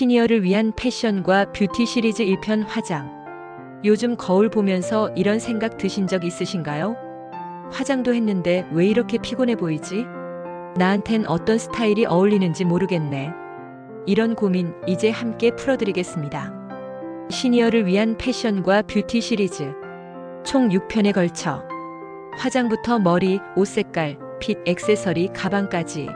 시니어를 위한 패션과 뷰티 시리즈 1편 화장. 요즘 거울 보면서 이런 생각 드신 적 있으신가요? 화장도 했는데 왜 이렇게 피곤해 보이지? 나한텐 어떤 스타일이 어울리는지 모르겠네. 이런 고민 이제 함께 풀어드리겠습니다. 시니어를 위한 패션과 뷰티 시리즈. 총 6편에 걸쳐 화장부터 머리, 옷 색깔, 핏, 액세서리, 가방까지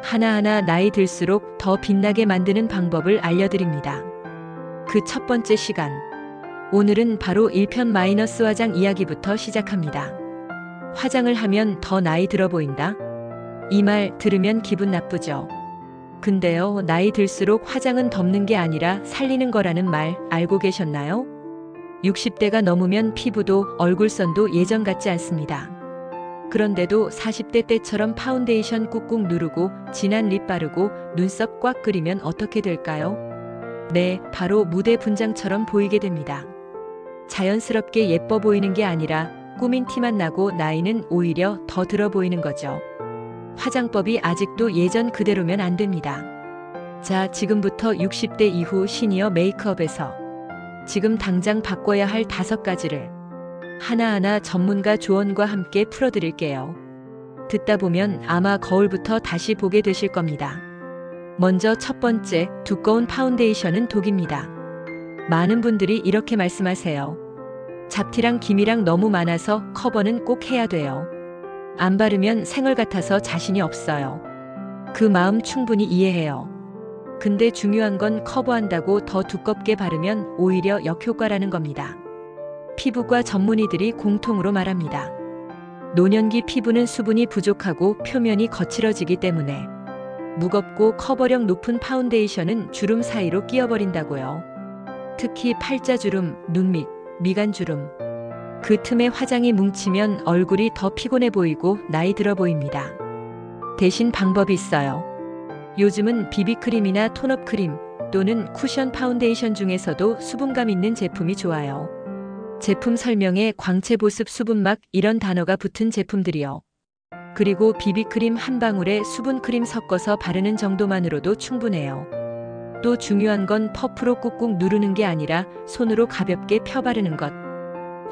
하나하나 나이 들수록 더 빛나게 만드는 방법을 알려드립니다. 그 첫 번째 시간. 오늘은 바로 1편 마이너스 화장 이야기부터 시작합니다. 화장을 하면 더 나이 들어 보인다? 이 말 들으면 기분 나쁘죠? 근데요, 나이 들수록 화장은 덮는 게 아니라 살리는 거라는 말 알고 계셨나요? 60대가 넘으면 피부도 얼굴선도 예전 같지 않습니다. 그런데도 40대 때처럼 파운데이션 꾹꾹 누르고 진한 립 바르고 눈썹 꽉 그리면 어떻게 될까요? 네, 바로 무대 분장처럼 보이게 됩니다. 자연스럽게 예뻐 보이는 게 아니라 꾸민 티만 나고 나이는 오히려 더 들어 보이는 거죠. 화장법이 아직도 예전 그대로면 안 됩니다. 자, 지금부터 60대 이후 시니어 메이크업에서 지금 당장 바꿔야 할 5가지를 하나하나 전문가 조언과 함께 풀어드릴게요. 듣다 보면 아마 거울부터 다시 보게 되실 겁니다. 먼저 첫 번째, 두꺼운 파운데이션은 독입니다. 많은 분들이 이렇게 말씀하세요. 잡티랑 기미랑 너무 많아서 커버는 꼭 해야 돼요. 안 바르면 생얼 같아서 자신이 없어요. 그 마음 충분히 이해해요. 근데 중요한 건 커버한다고 더 두껍게 바르면 오히려 역효과라는 겁니다. 피부과 전문의들이 공통으로 말합니다. 노년기 피부는 수분이 부족하고 표면이 거칠어지기 때문에 무겁고 커버력 높은 파운데이션은 주름 사이로 끼어버린다고요. 특히 팔자주름, 눈밑, 미간주름. 그 틈에 화장이 뭉치면 얼굴이 더 피곤해 보이고 나이 들어 보입니다. 대신 방법이 있어요. 요즘은 비비크림이나 톤업 크림 또는 쿠션 파운데이션 중에서도 수분감 있는 제품이 좋아요. 제품 설명에 광채 보습 수분막 이런 단어가 붙은 제품들이요. 그리고 비비크림 한 방울에 수분크림 섞어서 바르는 정도만으로도 충분해요. 또 중요한 건 퍼프로 꾹꾹 누르는 게 아니라 손으로 가볍게 펴 바르는 것.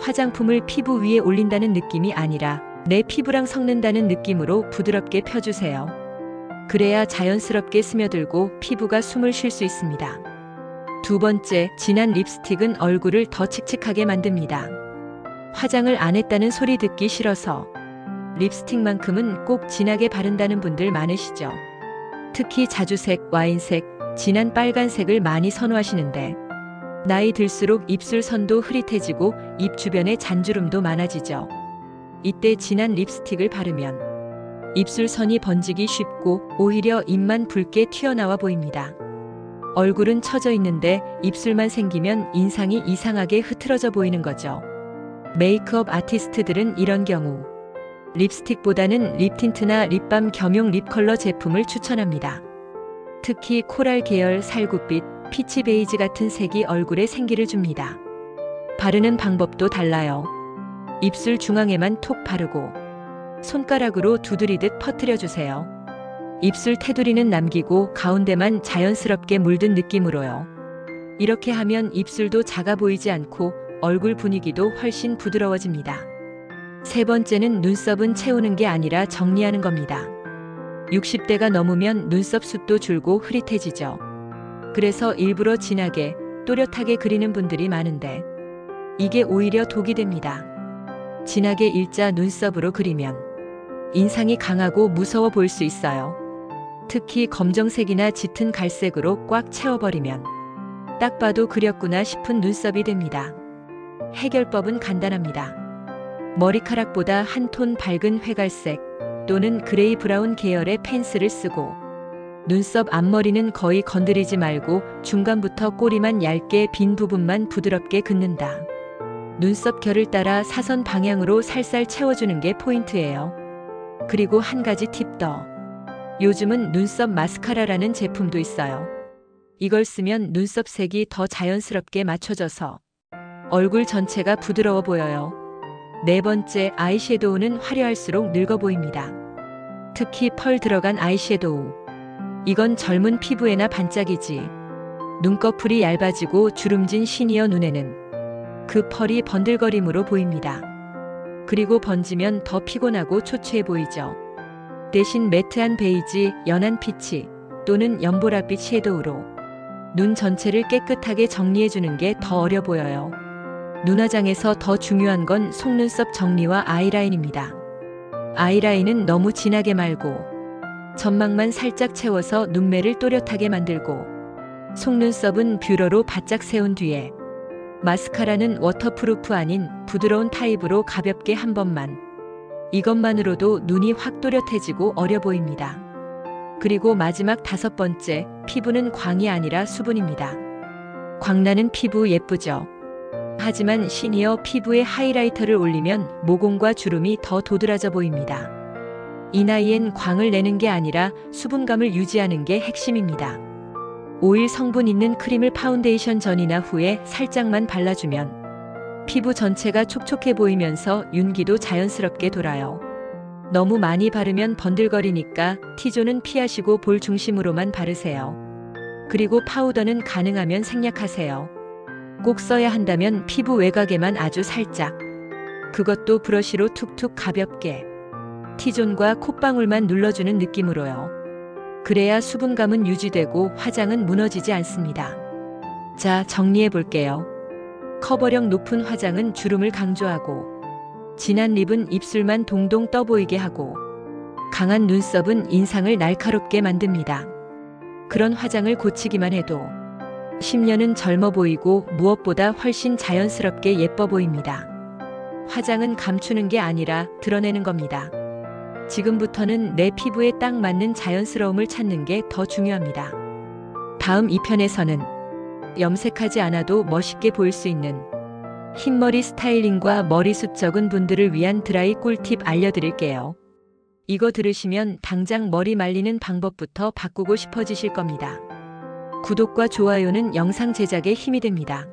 화장품을 피부 위에 올린다는 느낌이 아니라 내 피부랑 섞는다는 느낌으로 부드럽게 펴주세요. 그래야 자연스럽게 스며들고 피부가 숨을 쉴 수 있습니다. 두 번째, 진한 립스틱은 얼굴을 더 칙칙하게 만듭니다. 화장을 안 했다는 소리 듣기 싫어서 립스틱만큼은 꼭 진하게 바른다는 분들 많으시죠. 특히 자주색, 와인색, 진한 빨간색을 많이 선호하시는데 나이 들수록 입술 선도 흐릿해지고 입 주변에 잔주름도 많아지죠. 이때 진한 립스틱을 바르면 입술 선이 번지기 쉽고 오히려 입만 붉게 튀어나와 보입니다. 얼굴은 처져 있는데 입술만 생기면 인상이 이상하게 흐트러져 보이는 거죠. 메이크업 아티스트들은 이런 경우 립스틱보다는 립 틴트나 립밤 겸용 립 컬러 제품을 추천합니다. 특히 코랄 계열, 살구빛, 피치 베이지 같은 색이 얼굴에 생기를 줍니다. 바르는 방법도 달라요. 입술 중앙에만 톡 바르고 손가락으로 두드리듯 퍼뜨려 주세요. 입술 테두리는 남기고 가운데만 자연스럽게 물든 느낌으로요. 이렇게 하면 입술도 작아 보이지 않고 얼굴 분위기도 훨씬 부드러워집니다. 세 번째는 눈썹은 채우는 게 아니라 정리하는 겁니다. 60대가 넘으면 눈썹 숱도 줄고 흐릿해지죠. 그래서 일부러 진하게, 또렷하게 그리는 분들이 많은데 이게 오히려 독이 됩니다. 진하게 일자 눈썹으로 그리면 인상이 강하고 무서워 보일 수 있어요. 특히 검정색이나 짙은 갈색으로 꽉 채워버리면 딱 봐도 그렸구나 싶은 눈썹이 됩니다. 해결법은 간단합니다. 머리카락보다 한 톤 밝은 회갈색 또는 그레이 브라운 계열의 펜슬을 쓰고 눈썹 앞머리는 거의 건드리지 말고 중간부터 꼬리만 얇게 빈 부분만 부드럽게 긋는다. 눈썹 결을 따라 사선 방향으로 살살 채워주는 게 포인트예요. 그리고 한 가지 팁 더. 요즘은 눈썹 마스카라라는 제품도 있어요. 이걸 쓰면 눈썹 색이 더 자연스럽게 맞춰져서 얼굴 전체가 부드러워 보여요. 네 번째, 아이섀도우는 화려할수록 늙어 보입니다. 특히 펄 들어간 아이섀도우. 이건 젊은 피부에나 반짝이지 눈꺼풀이 얇아지고 주름진 시니어 눈에는 그 펄이 번들거림으로 보입니다. 그리고 번지면 더 피곤하고 초췌해 보이죠. 대신 매트한 베이지, 연한 피치 또는 연보라빛 섀도우로 눈 전체를 깨끗하게 정리해주는 게 더 어려 보여요. 눈화장에서 더 중요한 건 속눈썹 정리와 아이라인입니다. 아이라인은 너무 진하게 말고 점막만 살짝 채워서 눈매를 또렷하게 만들고, 속눈썹은 뷰러로 바짝 세운 뒤에 마스카라는 워터프루프 아닌 부드러운 타입으로 가볍게 한 번만. 이것만으로도 눈이 확 또렷해지고 어려 보입니다. 그리고 마지막 5번째, 피부는 광이 아니라 수분입니다. 광나는 피부 예쁘죠. 하지만 시니어 피부에 하이라이터를 올리면 모공과 주름이 더 도드라져 보입니다. 이 나이엔 광을 내는 게 아니라 수분감을 유지하는 게 핵심입니다. 오일 성분 있는 크림을 파운데이션 전이나 후에 살짝만 발라주면 피부 전체가 촉촉해 보이면서 윤기도 자연스럽게 돌아요. 너무 많이 바르면 번들거리니까 T존은 피하시고 볼 중심으로만 바르세요. 그리고 파우더는 가능하면 생략하세요. 꼭 써야 한다면 피부 외곽에만 아주 살짝. 그것도 브러쉬로 툭툭 가볍게. T존과 콧방울만 눌러주는 느낌으로요. 그래야 수분감은 유지되고 화장은 무너지지 않습니다. 자, 정리해 볼게요. 커버력 높은 화장은 주름을 강조하고, 진한 립은 입술만 동동 떠 보이게 하고, 강한 눈썹은 인상을 날카롭게 만듭니다. 그런 화장을 고치기만 해도 10년은 젊어 보이고 무엇보다 훨씬 자연스럽게 예뻐 보입니다. 화장은 감추는 게 아니라 드러내는 겁니다. 지금부터는 내 피부에 딱 맞는 자연스러움을 찾는 게 더 중요합니다. 다음 2편에서는 염색하지 않아도 멋있게 보일 수 있는 흰머리 스타일링과 머리숱 적은 분들을 위한 드라이 꿀팁 알려드릴게요. 이거 들으시면 당장 머리 말리는 방법부터 바꾸고 싶어지실 겁니다. 구독과 좋아요는 영상 제작에 힘이 됩니다.